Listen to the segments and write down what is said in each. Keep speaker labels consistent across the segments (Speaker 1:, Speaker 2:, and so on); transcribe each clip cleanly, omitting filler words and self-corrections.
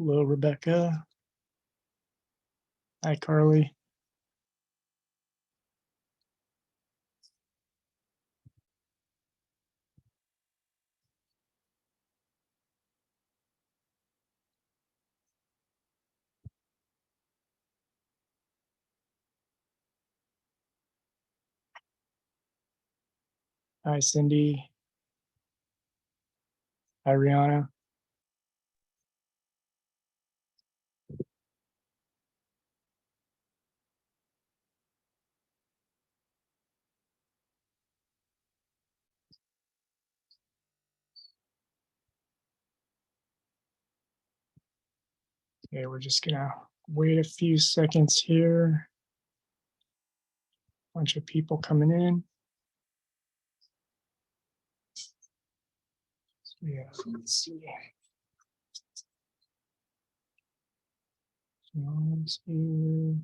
Speaker 1: Hello, Rebecca. Hi, Carly. Hi, Cindy. Hi, Rihanna. Okay, we're just gonna wait a few seconds here. Bunch of people coming in. So, yeah, let's see. John's here.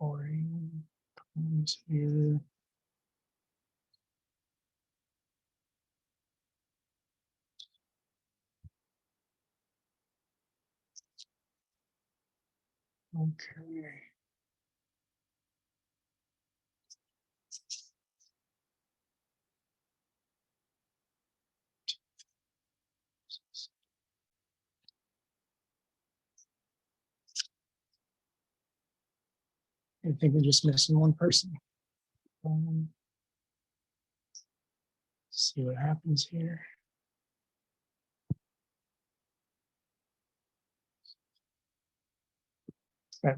Speaker 1: Boring. Comes here. Okay. I think we're just missing one person. See what happens here.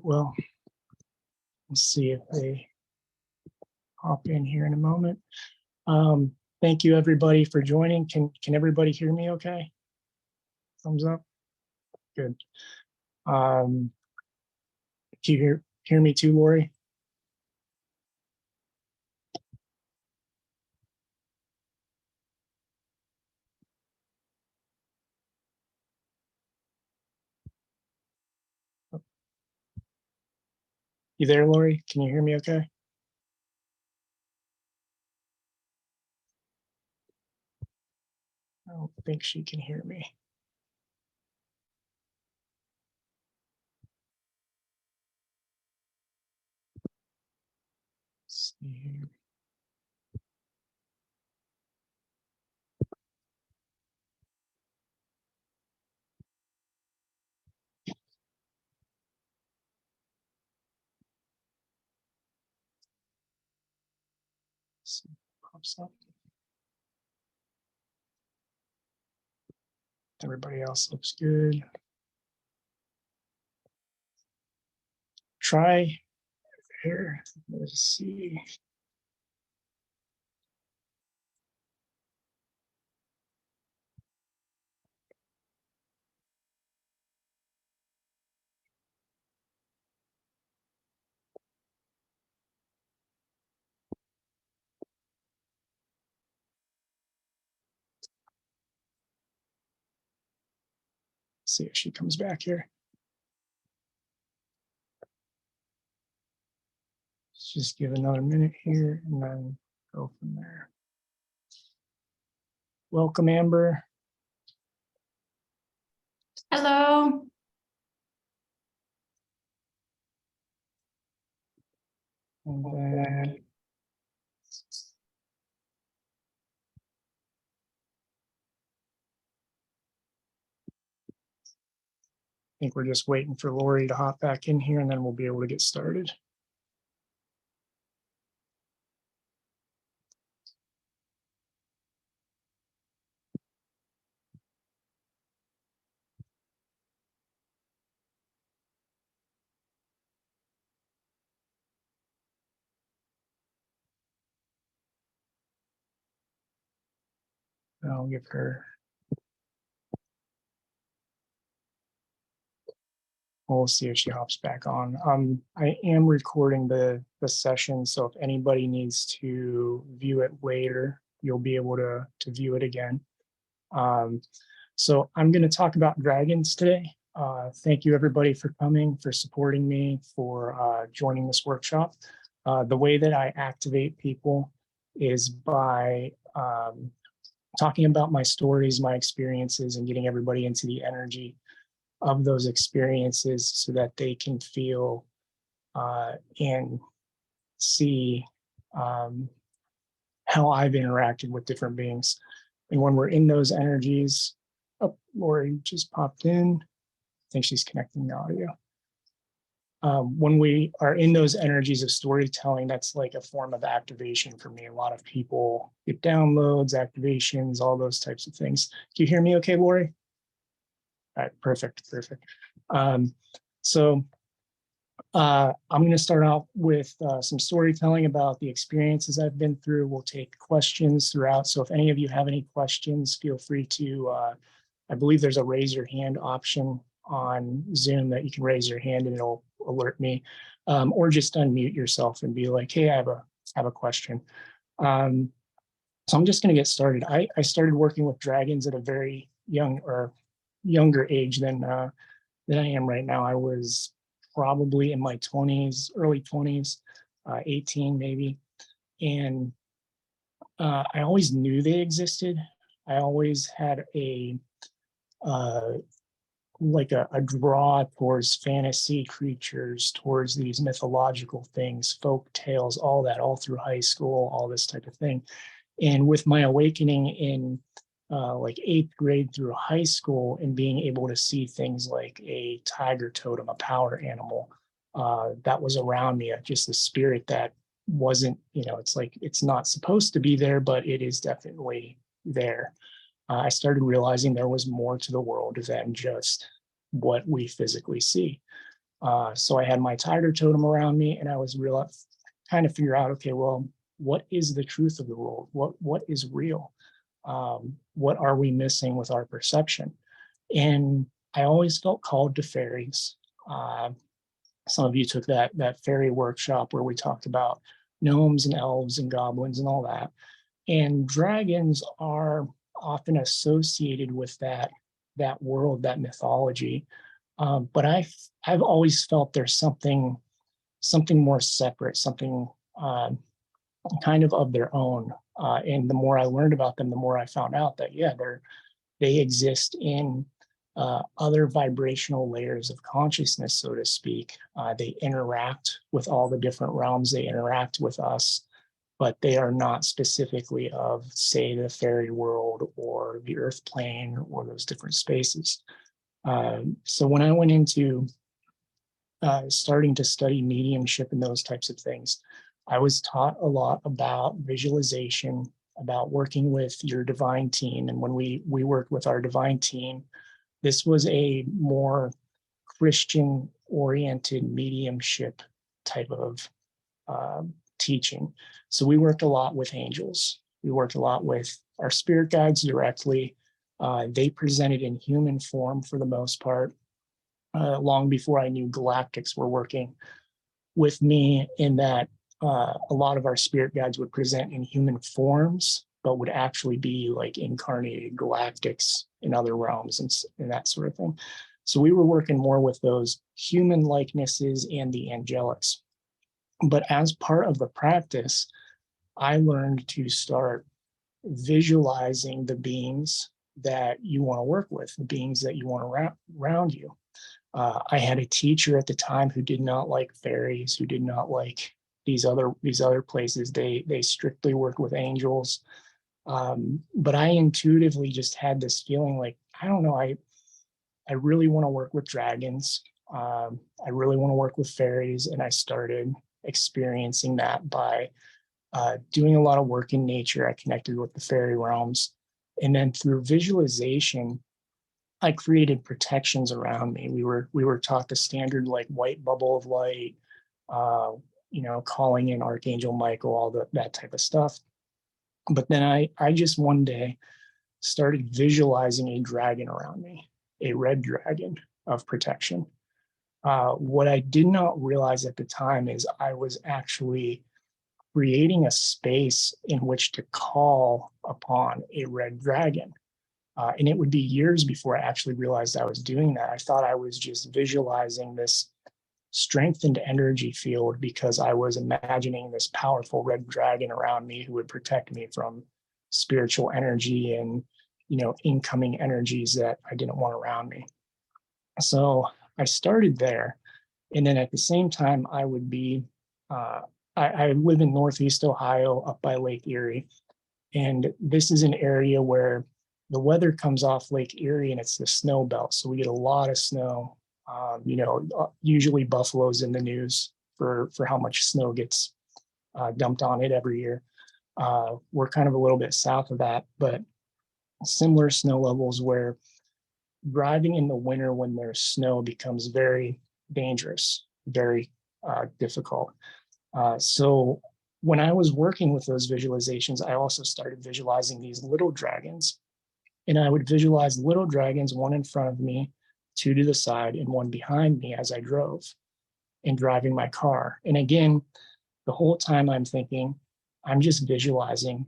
Speaker 1: Well, we'll see if they hop in here in a moment. Thank you, everybody, for joining. Can everybody hear me okay? Thumbs up. Good. Can you hear me too, Lori? You there, Lori? Can you hear me okay? I don't think she can hear me. Let's see here. See what pops up. Everybody else looks good. Try here. Let's see. See if she comes back here. Let's just give another minute here and then go from there. Welcome, Amber.
Speaker 2: Hello.
Speaker 1: And then I think we're just waiting for Lori to hop back in here and then we'll be able to get started. I'll give her. We'll see if she hops back on. I am recording the session, so if anybody needs to view it later, you'll be able to view it again. So I'm going to talk about dragons today. Thank you, everybody, for coming, for supporting me, for joining this workshop. The way that I activate people is by talking about my stories, my experiences, and getting everybody into the energy of those experiences so that they can feel and see how I've interacted with different beings. And when we're in those energies, oh, Lori just popped in. I think she's connecting the audio. When we are in those energies of storytelling, that's like a form of activation for me. A lot of people get downloads, activations, all those types of things. Do you hear me okay, Lori? All right, perfect. So I'm going to start out with some storytelling about the experiences I've been through. We'll take questions throughout. So if any of you have any questions, feel free to, I believe there's a raise your hand option on Zoom that you can raise your hand and it'll alert me, or just unmute yourself and be like, hey, I have a question. So I'm just going to get started. I started working with dragons at a very younger age than I am right now. I was probably in my 20s, early 20s, 18 maybe. And I always knew they existed. I always had a draw towards fantasy creatures, towards these mythological things, folk tales, all that, all through high school, all this type of thing. And with my awakening in like 8th grade through high school and being able to see things like a tiger totem, a power animal that was around me, just the spirit that wasn't, it's like it's not supposed to be there, but it is definitely there. I started realizing there was more to the world than just what we physically see. So I had my tiger totem around me, and I was trying to figure out, okay, well, what is the truth of the world? What is real? What are we missing with our perception? And I always felt called to fairies. Some of you took that fairy workshop where we talked about gnomes and elves and goblins and all that. And dragons are often associated with that world, that mythology. But I've always felt there's something more separate, something kind of their own. And the more I learned about them, the more I found out that, yeah, they exist in other vibrational layers of consciousness, so to speak. They interact with all the different realms. They interact with us, but they are not specifically of, say, the fairy world or the earth plane or those different spaces. So when I went into starting to study mediumship and those types of things, I was taught a lot about visualization, about working with your divine team. And when we worked with our divine team, this was a more Christian-oriented mediumship type of teaching. So we worked a lot with angels. We worked a lot with our spirit guides directly. They presented in human form for the most part. Long before I knew galactics were working with me, in that a lot of our spirit guides would present in human forms, but would actually be like incarnated galactics in other realms and that sort of thing. So we were working more with those human likenesses and the angelics. But as part of the practice, I learned to start visualizing the beings that you want to work with, the beings that you want around you. I had a teacher at the time who did not like fairies, who did not like these other places. They strictly worked with angels. But I intuitively just had this feeling like, I don't know, I really want to work with dragons. I really want to work with fairies. And I started experiencing that by doing a lot of work in nature. I connected with the fairy realms. And then through visualization, I created protections around me. We were taught the standard like white bubble of light, calling in Archangel Michael, all that type of stuff. But then I just one day started visualizing a dragon around me, a red dragon of protection. What I did not realize at the time is I was actually creating a space in which to call upon a red dragon. And it would be years before I actually realized I was doing that. I thought I was just visualizing this strengthened energy field because I was imagining this powerful red dragon around me who would protect me from spiritual energy and, incoming energies that I didn't want around me. So I started there. And then at the same time, I would be, I live in Northeast Ohio up by Lake Erie. And this is an area where the weather comes off Lake Erie and it's the snow belt. So we get a lot of snow. Usually buffalo's in the news for how much snow gets dumped on it every year. We're kind of a little bit south of that, but similar snow levels where driving in the winter when there's snow becomes very dangerous, very difficult. So when I was working with those visualizations, I also started visualizing these little dragons. And I would visualize little dragons, one in front of me, two to the side, and one behind me as I drove and driving my car. And again, the whole time I'm thinking, I'm just visualizing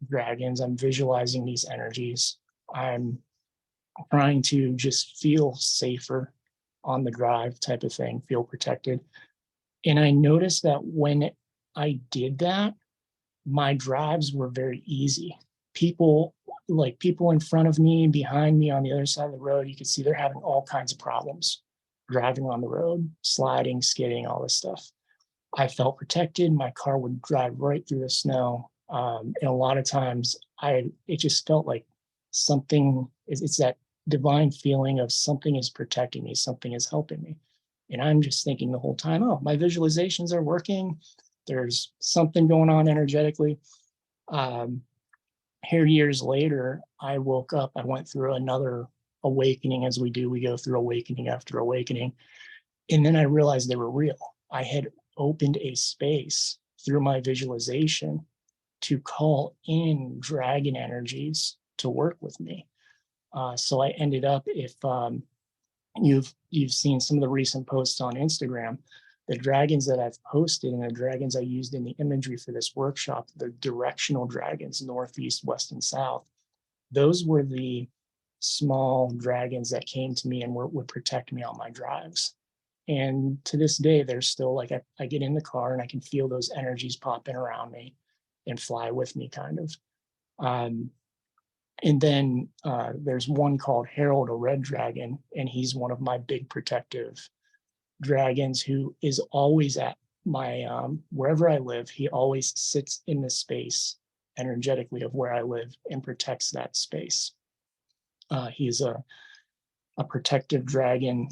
Speaker 1: dragons. I'm visualizing these energies. I'm trying to just feel safer on the drive type of thing, feel protected. And I noticed that when I did that, my drives were very easy. People in front of me, behind me, on the other side of the road, you could see they're having all kinds of problems driving on the road, sliding, skidding, all this stuff. I felt protected. My car would drive right through the snow. And a lot of times it just felt like something it's that divine feeling of something is protecting me, something is helping me. And I'm just thinking the whole time, oh, my visualizations are working. There's something going on energetically. Here years later, I woke up, I went through another awakening as we do. We go through awakening after awakening. And then I realized they were real. I had opened a space through my visualization to call in dragon energies to work with me. So I ended up, if you've seen some of the recent posts on Instagram, the dragons that I've posted and the dragons I used in the imagery for this workshop, the directional dragons, north, east, west, and south, those were the small dragons that came to me and would protect me on my drives. And to this day, they're still like, I get in the car and I can feel those energies popping around me and fly with me kind of. And then there's one called Harold, a red dragon, and he's one of my big protective dragons who is always at my, wherever I live, he always sits in the space energetically of where I live and protects that space. He's a protective dragon,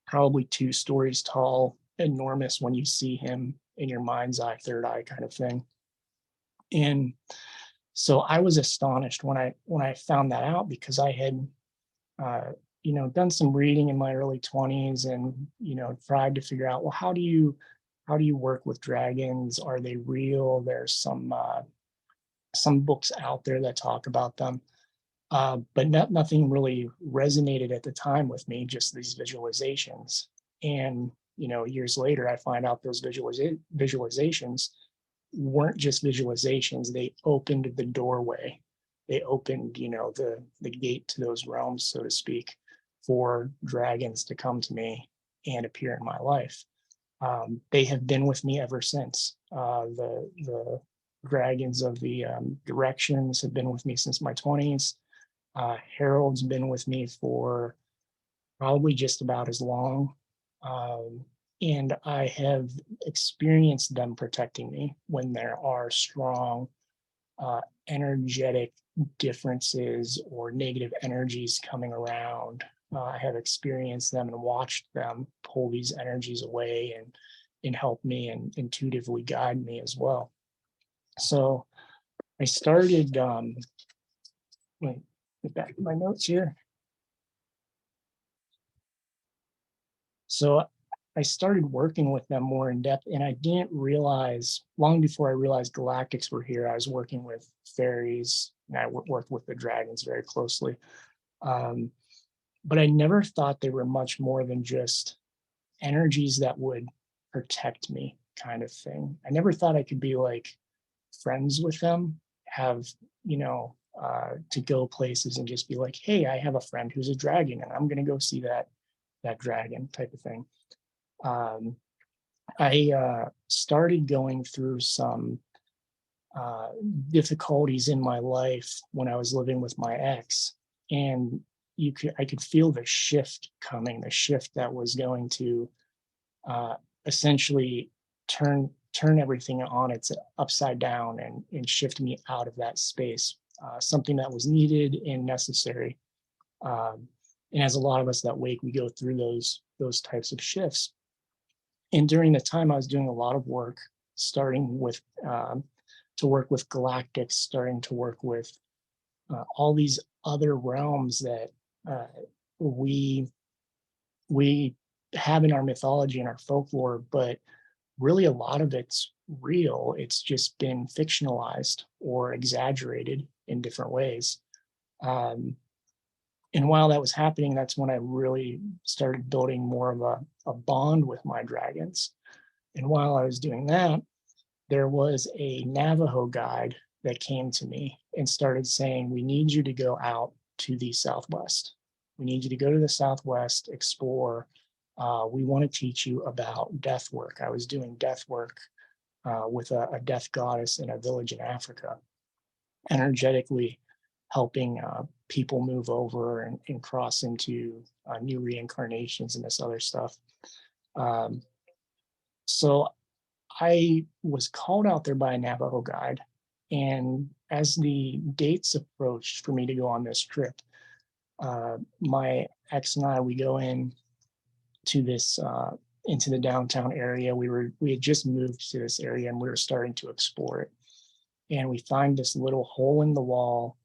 Speaker 1: probably 2 stories tall, enormous when you see him in your mind's eye, third eye kind of thing. And so I was astonished when I found that out, because I had done some reading in my early 20s and tried to figure out, well, how do you work with dragons? Are they real? There's some books out there that talk about them, but nothing really resonated at the time with me, just these visualizations. And years later, I find out those visualizations weren't just visualizations. They opened the doorway. They opened, the gate to those realms, so to speak, for dragons to come to me and appear in my life. They have been with me ever since. The dragons of the directions have been with me since my 20s. Harold's been with me for probably just about as long. And I have experienced them protecting me when there are strong energetic differences or negative energies coming around. I have experienced them and watched them pull these energies away and help me and intuitively guide me as well. So I started, wait, get back to my notes here. So I started working with them more in depth, and I didn't realize, long before I realized galactics were here, I was working with faeries, and I worked with the dragons very closely. But I never thought they were much more than just energies that would protect me, kind of thing. I never thought I could be like friends with them, have, to go places and just be like, hey, I have a friend who's a dragon and I'm going to go see that dragon type of thing. Um, I started going through some uh, difficulties in my life when I was living with my ex, and I could feel the shift coming, the shift that was going to uh, essentially turn everything on its upside down and shift me out of that space. Something that was needed and necessary. Um, and as a lot of us that wake, we go through those types of shifts. And during the time, I was doing a lot of work, starting with to work with galactics, starting to work with all these other realms that uh, we we have in our mythology and our folklore, but really a lot of it's real. It's just been fictionalized or exaggerated in different ways. Um, and while that was happening, that's when I really started building more of a bond with my dragons. And while I was doing that, there was a Navajo guide that came to me and started saying, "We need you to go out to the Southwest. We need you to go to the Southwest, explore. We want to teach you about death work." I was doing death work with a death goddess in a village in Africa, energetically helping people move over and cross into new reincarnations and this other stuff. Um, so I was called out there by a Navajo guide. And as the dates approached for me to go on this trip, my ex and I, we go in to this, into the downtown area. We had just moved to this area and we were starting to explore it. And we find this little hole in the wall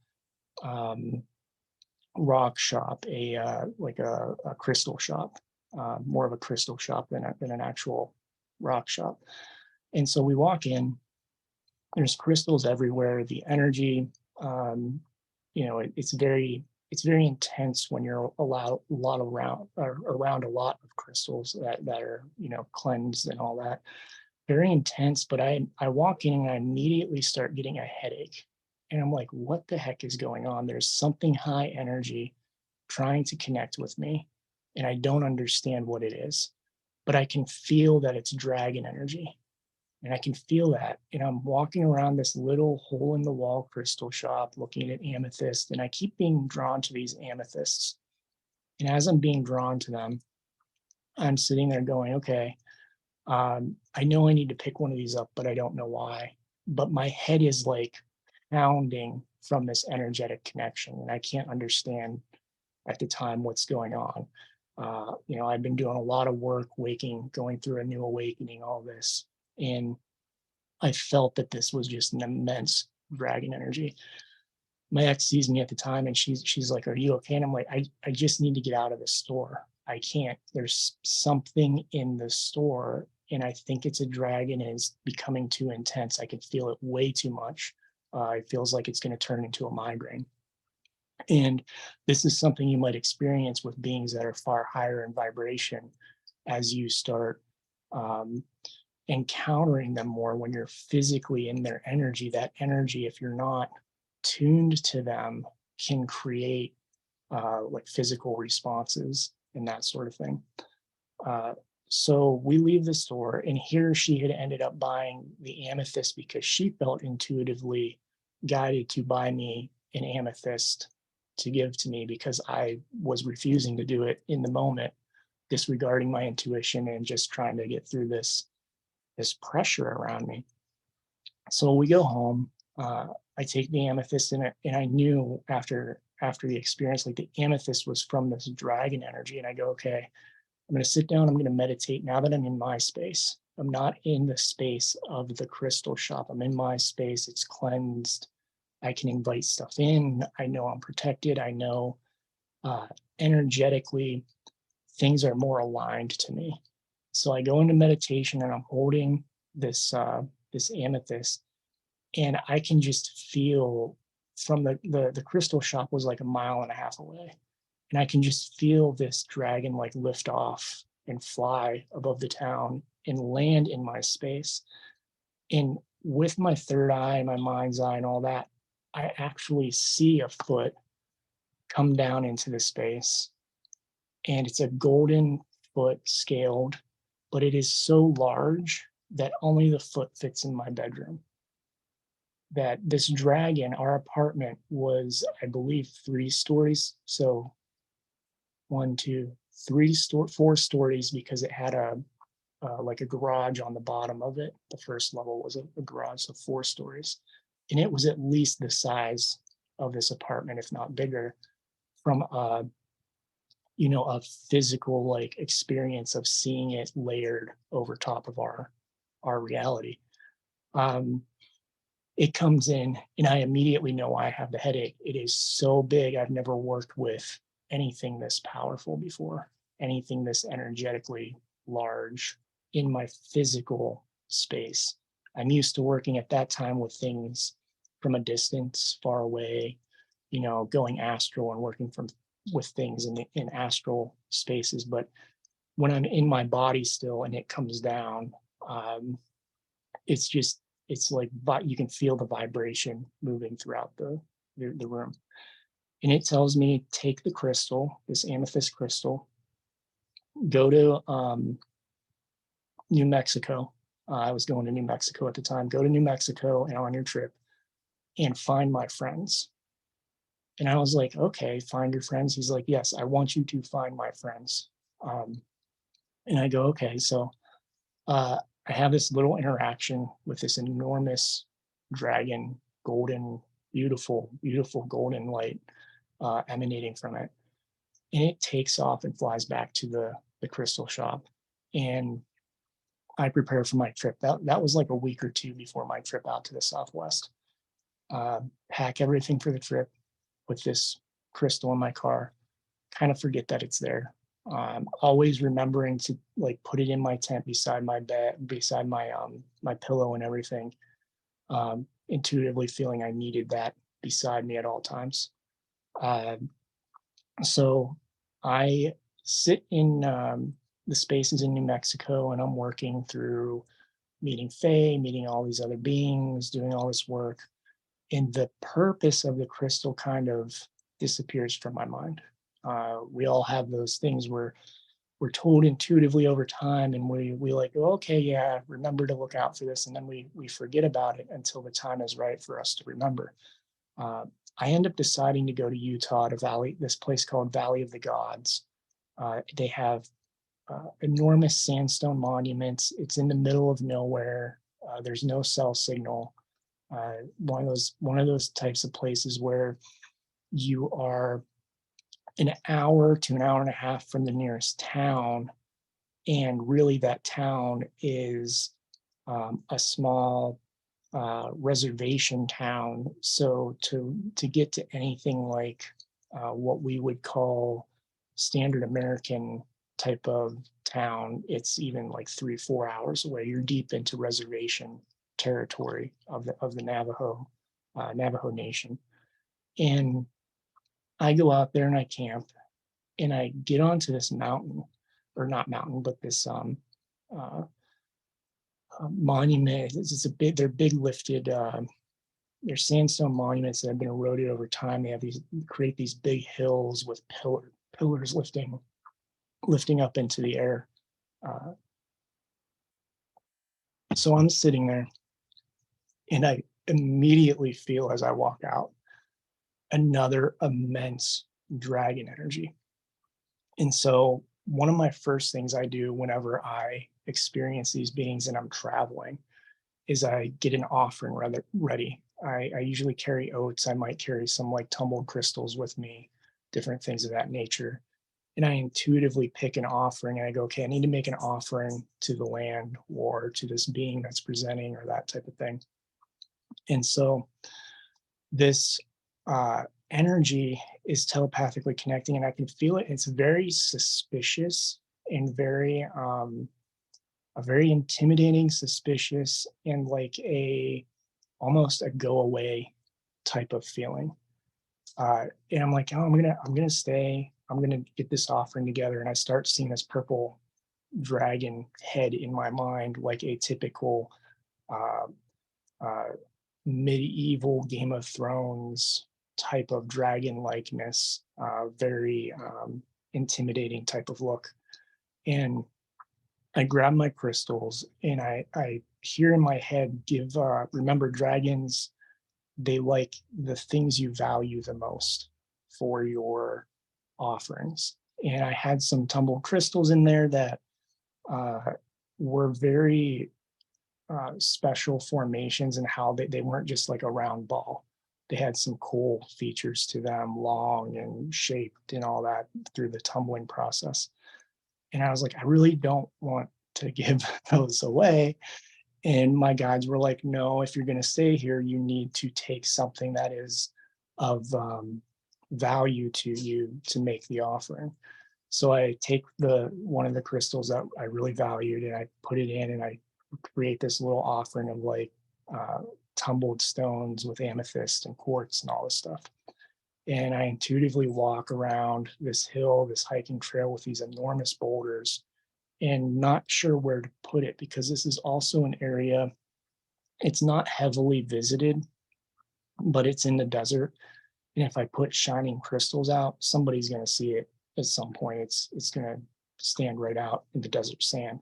Speaker 1: um, rock shop, like a crystal shop, more of a crystal shop than an actual rock shop. And so we walk in, there's crystals everywhere. The energy, um, it's very intense when you're allowed a lot around around a lot of crystals that are cleansed and all that. Very intense. But I walk in and I immediately start getting a headache, and I'm like, what the heck is going on? There's something high energy trying to connect with me, and I don't understand what it is, but I can feel that it's dragon energy and I can feel that. And I'm walking around this little hole in the wall crystal shop looking at amethyst, and I keep being drawn to these amethysts. And as I'm being drawn to them, I'm sitting there going, okay, I know I need to pick one of these up, but I don't know why. But my head is like pounding from this energetic connection, and I can't understand at the time what's going on. I've been doing a lot of work, waking, going through a new awakening, all this. And I felt that this was just an immense dragon energy. My ex sees me at the time and she's like, "Are you okay?" And I'm like, I just need to get out of the store. I can't. There's something in the store and I think it's a dragon and it's becoming too intense. I can feel it way too much. It feels like it's going to turn into a migraine. And this is something you might experience with beings that are far higher in vibration as you start um, encountering them more when you're physically in their energy. That energy, if you're not tuned to them, can create like physical responses and that sort of thing. Uh, so we leave the store, and here she had ended up buying the amethyst because she felt intuitively guided to buy me an amethyst to give to me because I was refusing to do it in the moment, disregarding my intuition and just trying to get through this pressure around me. So we go home. I take the amethyst in it, and I knew after the experience, like the amethyst was from this dragon energy. And I go, okay, I'm going to sit down. I'm going to meditate now that I'm in my space. I'm not in the space of the crystal shop. I'm in my space. It's cleansed. I can invite stuff in. I know I'm protected. I know uh, energetically things are more aligned to me. So I go into meditation and I'm holding this amethyst, and I can just feel from the crystal shop was like a mile and a half away, and I can just feel this dragon like lift off and fly above the town and land in my space. And with my third eye, my mind's eye, and all that, I actually see a foot come down into the space, and it's a golden foot scaled, but it is so large that only the foot fits in my bedroom. That this dragon, our apartment was, I believe, 3 stories. So one, two, four stories, because it had a like a garage on the bottom of it. The first level was a garage, so 4 stories, and it was at least the size of this apartment, if not bigger, from a physical like experience of seeing it layered over top of our reality. Um, it comes in, and I immediately know I have the headache. It is so big. I've never worked with anything this powerful before, anything this energetically large in my physical space. I'm used to working at that time with things from a distance, far away, going astral and working from with things in astral spaces. But when I'm in my body still and it comes down, um, it's just it's like, but you can feel the vibration moving throughout the room, and it tells me, take the crystal, this amethyst crystal, go to New Mexico. I was going to New Mexico at the time. Go to New Mexico and on your trip, and find my friends. And I was like, okay, find your friends. He's like, yes, I want you to find my friends. Um, and I go, okay. So uh, I have this little interaction with this enormous dragon, golden, beautiful, beautiful golden light emanating from it. And it takes off and flies back to the crystal shop. And I prepare for my trip. That was like a week or two before my trip out to the Southwest. Pack everything for the trip with this crystal in my car, kind of forget that it's there. Always remembering to like put it in my tent beside my bed, beside my pillow and everything. Intuitively feeling I needed that beside me at all times. Uh, so I sit in the spaces in New Mexico, and I'm working through meeting Fae, meeting all these other beings, doing all this work. And the purpose of the crystal kind of disappears from my mind. We all have those things where we're told intuitively over time, and we like, oh, okay, yeah, remember to look out for this, and then we forget about it until the time is right for us to remember. Uh, I end up deciding to go to Utah, to this place called Valley of the Gods. They have enormous sandstone monuments. It's in the middle of nowhere. There's no cell signal. One of those types of places where you are an hour to an hour and a half from the nearest town, and really that town is a small reservation town. So to get to anything like what we would call standard American type of town, it's even like 3-4 hours away. You're deep into reservation territory of the Navajo Nation. And I go out there and I camp, and I get onto this mountain, or not mountain, but this uh, monument. They're big lifted, they're sandstone monuments that have been eroded over time. They have create these big hills with pillars lifting up into the air. Uh, so I'm sitting there, and I immediately feel, as I walk out, another immense dragon energy. And so one of my first things I do whenever I experience these beings and I'm traveling is I get an offering ready. I usually carry oats. I might carry some like tumbled crystals with me, different things of that nature. And I intuitively pick an offering, and I go, okay, I need to make an offering to the land or to this being that's presenting, or that type of thing. And so this energy is telepathically connecting, and I can feel it. It's very suspicious and very intimidating, suspicious, and like almost a go away type of feeling. And I'm like, oh, I'm gonna stay. I'm gonna get this offering together, and I start seeing this purple dragon head in my mind, like a typical uh, uh, medieval Game of Thrones type of dragon likeness, very intimidating type of look. And I grab my crystals and I hear in my head, remember dragons, they like the things you value the most for your offerings. And I had some tumbled crystals in there that uh, were very special formations and how they weren't just like a round ball. They had some cool features to them, long and shaped and all that through the tumbling process. And I was like, I really don't want to give those away. And my guides were like, no, if you're going to stay here, you need to take something that is of value to you to make the offering. So I take the one of the crystals that I really valued and I put it in and I create this little offering of like uh, tumbled stones with amethyst and quartz and all this stuff. And I intuitively walk around this hill, this hiking trail with these enormous boulders and not sure where to put it because this is also an area, it's not heavily visited, but it's in the desert. And if I put shining crystals out, somebody's going to see it at some point. It's going to stand right out in the desert sand.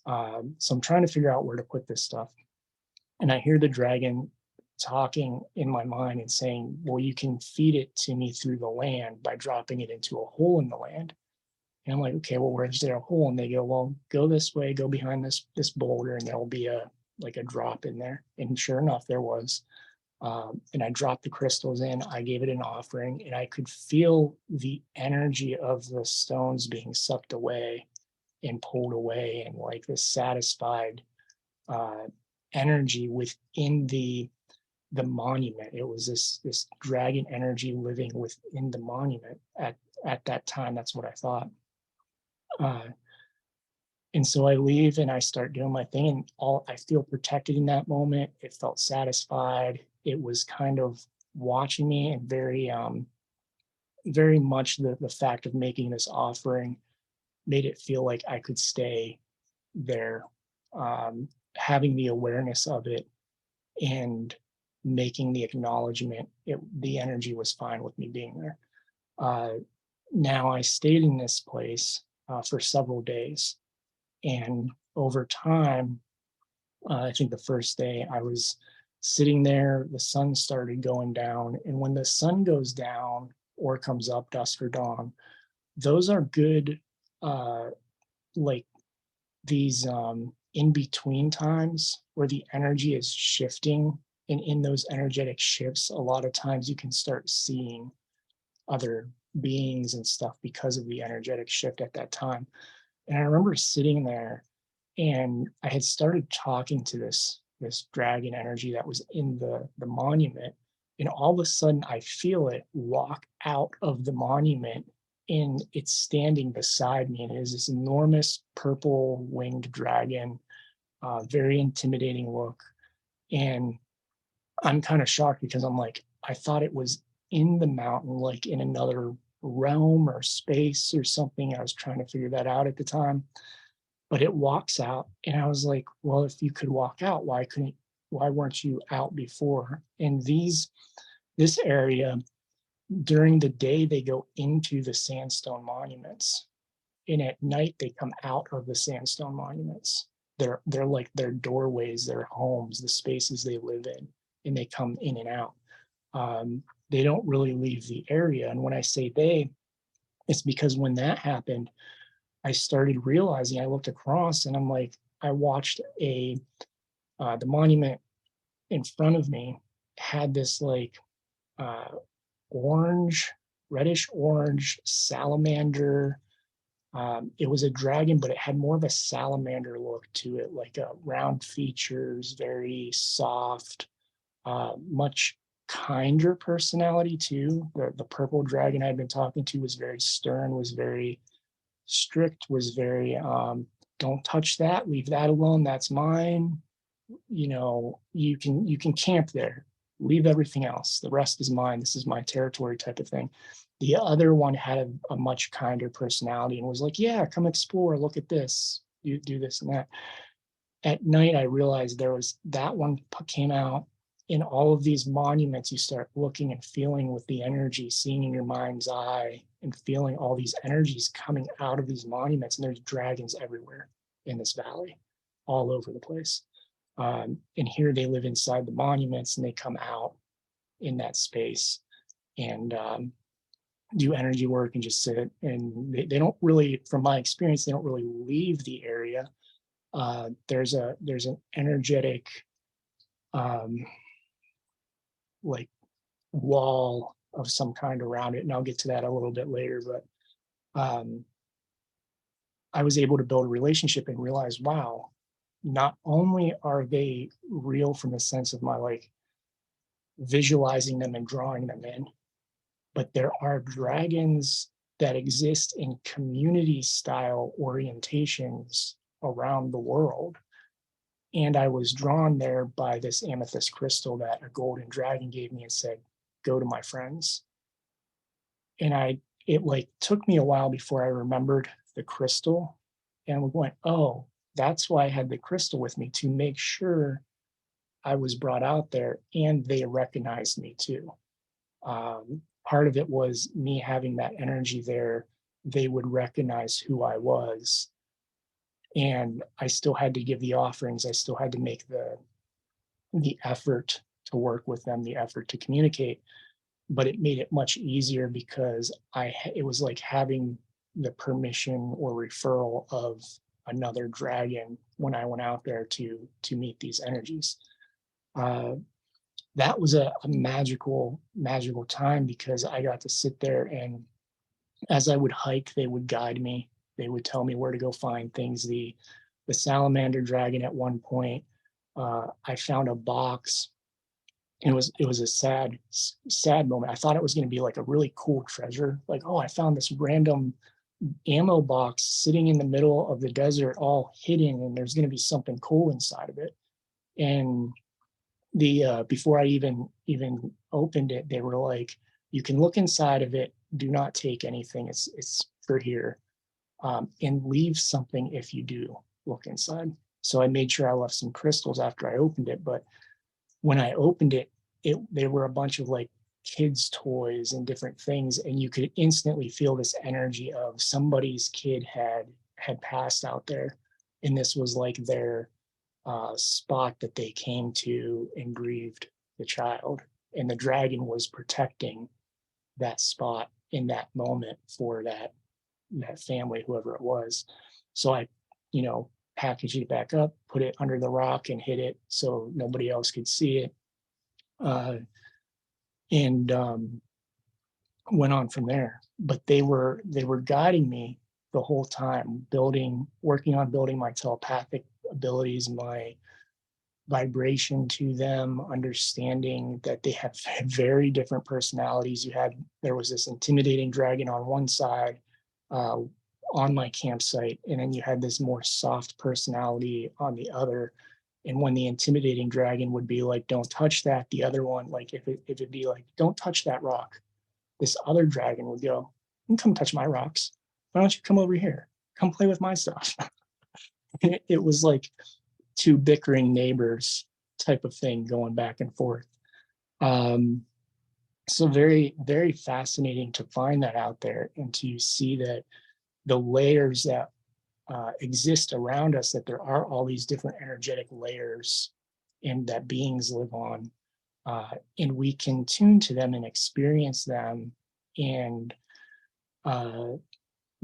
Speaker 1: So I'm trying to figure out where to put this stuff. And I hear the dragon talking in my mind and saying, well, you can feed it to me through the land by dropping it into a hole in the land. And I'm like, okay, well, where's there a hole? And they go, well, go this way, go behind this boulder, and there'll be a like a drop in there. And sure enough, there was. And I dropped the crystals in. I gave it an offering, and I could feel the energy of the stones being sucked away and pulled away, and like this satisfied uh, energy within the monument. It was this dragon energy living within the monument at that time. That's what I thought. Uh, and so I leave and I start doing my thing, and all I feel protected in that moment. It felt satisfied. It was kind of watching me, and very much the fact of making this offering made it feel like I could stay there, having the awareness of it and making the acknowledgement. The energy was fine with me being there. Uh, Now I stayed in this place for several days, and over time, I think the first day I was sitting there, the sun started going down. And when the sun goes down or comes up, dusk or dawn, those are good, uh, like these in between times where the energy is shifting. And in those energetic shifts, a lot of times you can start seeing other beings and stuff because of the energetic shift at that time. And I remember sitting there and I had started talking to this dragon energy that was in the monument, and all of a sudden I feel it walk out of the monument, and it's standing beside me, and it is this enormous purple winged dragon, very intimidating look. And I'm kind of shocked because I'm like, I thought it was in the mountain, like in another realm or space or something. I was trying to figure that out at the time, but it walks out. And I was like, well, if you could walk out, why weren't you out before? And this area, during the day, they go into the sandstone monuments. And at night they come out of the sandstone monuments. They're like their doorways, their homes, the spaces they live in, and they come in and out. They don't really leave the area. And when I say they, it's because when that happened, I started realizing, I looked across and I'm like, I watched the monument in front of me had this like uh, orange, reddish orange salamander. It was a dragon, but it had more of a salamander look to it, like round features, very soft, much kinder personality too. The purple dragon I'd been talking to was very stern, was very strict, was very don't touch that, leave that alone, that's mine. You know, you can camp there, leave everything else, the rest is mine, this is my territory type of thing. The other one had a much kinder personality and was like, yeah, come explore, look at this, you do this and that. At night I realized there was that one came out. In all of these monuments, you start looking and feeling with the energy, seeing in your mind's eye and feeling all these energies coming out of these monuments, and there's dragons everywhere. in this valley, all over the place. And here they live inside the monuments, and they come out in that space and do energy work and just sit. And they don't really, from my experience, they don't really leave the area. There's an energetic like wall of some kind around it, and I'll get to that a little bit later. But I was able to build a relationship and realize, wow, not only are they real from the sense of my like visualizing them and drawing them in, but there are dragons that exist in community style orientations around the world. And I was drawn there by this amethyst crystal that a golden dragon gave me and said, go to my friends. And it like took me a while before I remembered the crystal, and we went, oh, that's why I had the crystal with me, to make sure I was brought out there and they recognized me too. Part of it was me having that energy there. They would recognize who I was. And I still had to give the offerings. I still had to make the effort to work with them, the effort to communicate. But it made it much easier because it was like having the permission or referral of another dragon when I went out there to meet these energies. That was a magical time, because I got to sit there, and as I would hike, they would guide me. They would tell me where to go find things. The salamander dragon, at one point, I found a box. It was a sad moment. I thought it was going to be like a really cool treasure. Like, oh, I found this random ammo box sitting in the middle of the desert, all hidden, and there's going to be something cool inside of it. And the before I even opened it, they were like, you can look inside of it, do not take anything, it's for here, and leave something if you do look inside. So I made sure I left some crystals after I opened it. But when I opened it, there were a bunch of like kids' toys and different things, and you could instantly feel this energy of somebody's kid had passed out there, and this was like their spot that they came to and grieved the child, and the dragon was protecting that spot in that moment for that family, whoever it was. So I, packaged it back up, put it under the rock, and hid it so nobody else could see it. And went on from there. But they were guiding me the whole time, working on building my telepathic abilities, my vibration to them, understanding that they have very different personalities. There was this intimidating dragon on one side, on my campsite, and then you had this more soft personality on the other. And when the intimidating dragon would be like, don't touch that, the other one, like if it'd be like, don't touch that rock, this other dragon would go, you can come touch my rocks. Why don't you come over here? Come play with my stuff. It was like two bickering neighbors type of thing going back and forth. So very, very fascinating to find that out there, and to see that the layers that exist around us, that there are all these different energetic layers and that beings live on, and we can tune to them and experience them, and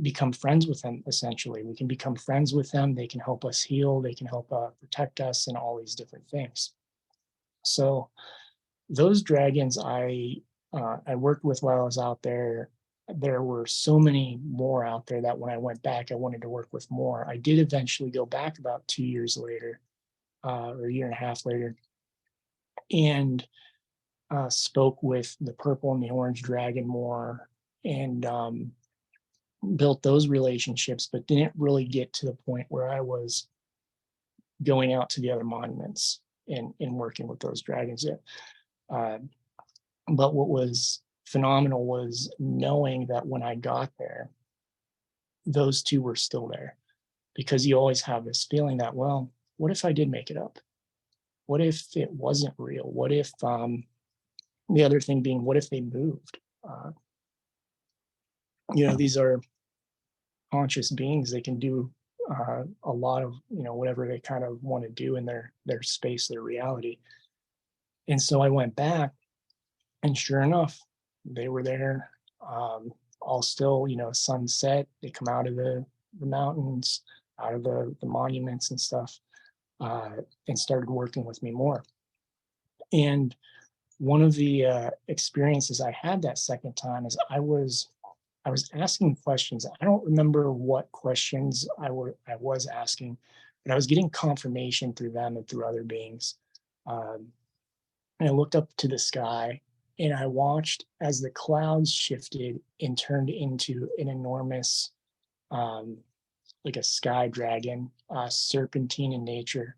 Speaker 1: become friends with them. Essentially, we can become friends with them. They can help us heal, they can help protect us, and all these different things. So those dragons I worked with while I was out there. There were so many more out there that when I went back, I wanted to work with more. I did eventually go back about 2 years later, or a year and a half later, and spoke with the purple and the orange dragon more, and built those relationships, but didn't really get to the point where I was going out to the other monuments and working with those dragons yet. But what was phenomenal was knowing that when I got there, those two were still there, because you always have this feeling that, well, what if I did make it up? What if it wasn't real? What if, the other thing being, what if they moved? These are conscious beings. They can do a lot of, whatever they kind of want to do in their space, their reality. And so I went back, and sure enough, they were there, all still, sunset. They come out of the mountains, out of the monuments and stuff, uh, and started working with me more. And one of the experiences I had that second time is I was asking questions. I don't remember what questions I was asking, but I was getting confirmation through them and through other beings. Um, and I looked up to the sky, and I watched as the clouds shifted and turned into an enormous, um, like a sky dragon, serpentine in nature,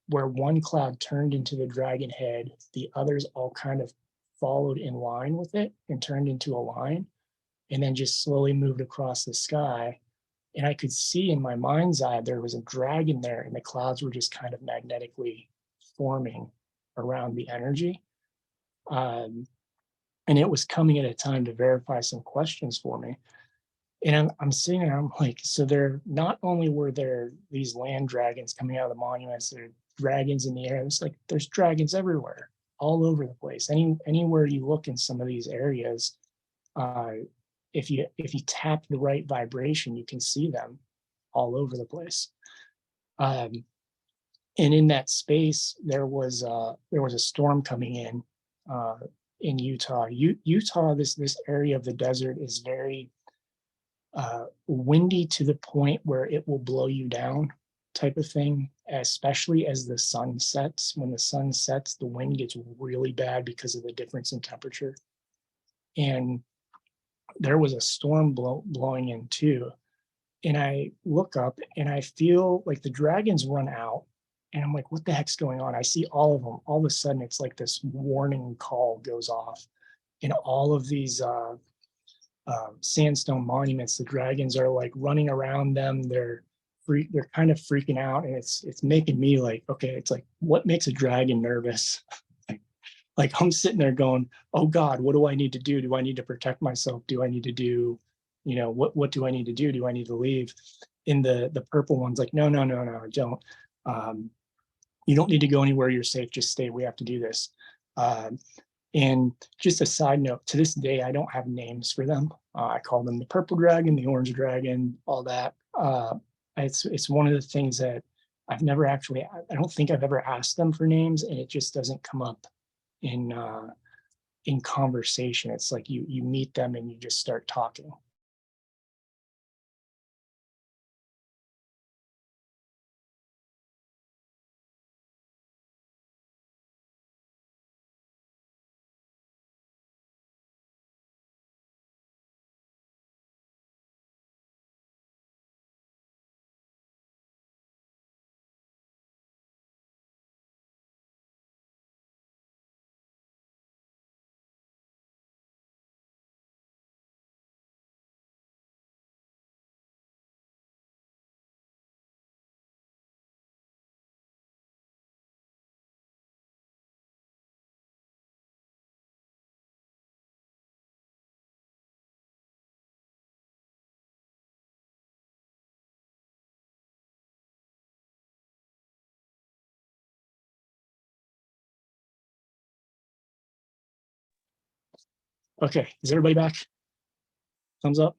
Speaker 1: where one cloud turned into the dragon head, the others all kind of followed in line with it and turned into a line, and then just slowly moved across the sky. And I could see in my mind's eye there was a dragon there, and the clouds were just kind of magnetically forming around the energy. Um, and it was coming at a time to verify some questions for me. And I'm sitting there, I'm like, so there not only were there these land dragons coming out of the monuments, there are dragons in the air. It's like there's dragons everywhere, all over the place. Anywhere you look in some of these areas, uh, if you tap the right vibration, you can see them all over the place. Um, and in that space, there was a storm coming uh, in Utah. Utah, this area of the desert is very windy to the point where it will blow you down, type of thing. Especially as the sun sets. When the sun sets, the wind gets really bad because of the difference in temperature. And there was a storm blowing in too. And I look up and I feel like the dragons run out. And I'm like, what the heck's going on? I see all of them. All of a sudden, it's like this warning call goes off. And all of these sandstone monuments, the dragons are like running around them. They're kind of freaking out. And it's making me like, okay, it's like, what makes a dragon nervous? Like I'm sitting there going, oh God, what do I need to do? Do I need to protect myself? Do I need to do, what do I need to do? Do I need to leave? In the purple one's like, no, no, no, no, don't. Um, you don't need to go anywhere. You're safe. Just stay. We have to do this. Um, and just a side note, to this day, I don't have names for them. I call them the purple dragon, the orange dragon, all that. It's one of the things that I've never actually, I don't think I've ever asked them for names, and it just doesn't come up in in conversation. It's like you meet them and you just start talking. Okay, is everybody back? Thumbs up.